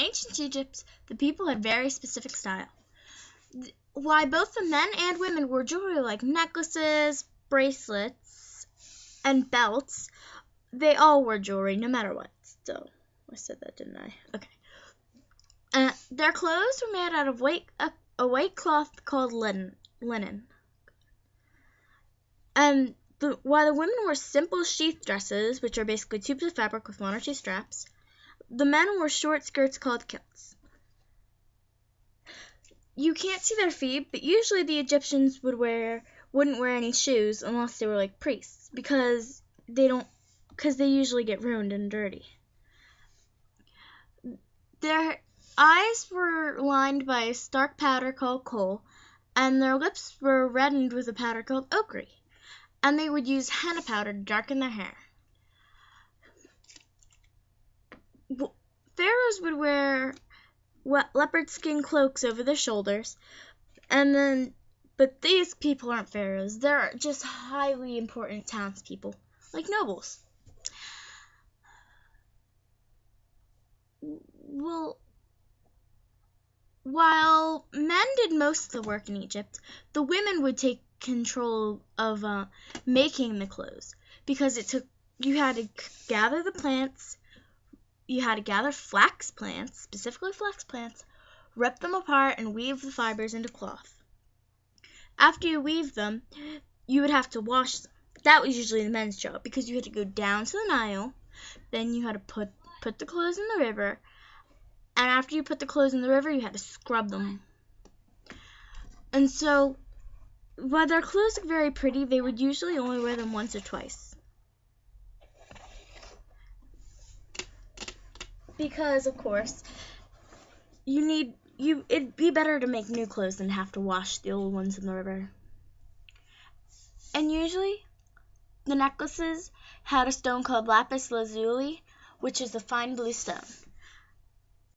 ancient Egypt, the people had very specific style. Why both the men and women wore jewelry like necklaces, bracelets, and belts. They all wore jewelry, no matter what. So, I said that, didn't I? Okay. Their clothes were made out of a white cloth called linen. And while the women wore simple sheath dresses, which are basically tubes of fabric with one or two straps, the men wore short skirts called kilts. You can't see their feet, but usually the Egyptians wouldn't wear any shoes unless they were like priests, because they usually get ruined and dirty. Their eyes were lined by a stark powder called kohl, and their lips were reddened with a powder called ochre, and they would use henna powder to darken their hair. Pharaohs would wear leopard skin cloaks over their shoulders, but these people aren't pharaohs. They're just highly important townspeople, like nobles. Well, while men did most of the work in Egypt, the women would take control of making the clothes, because you had to gather the plants. You had to gather flax plants, specifically flax plants, rip them apart, and weave the fibers into cloth. After you weaved them, you would have to wash them. That was usually the men's job, because you had to go down to the Nile, then you had to put the clothes in the river, and after you put the clothes in the river, you had to scrub them. And so, while their clothes look very pretty, they would usually only wear them once or twice. Because, of course, it'd be better to make new clothes than have to wash the old ones in the river. And usually, the necklaces had a stone called lapis lazuli, which is a fine blue stone.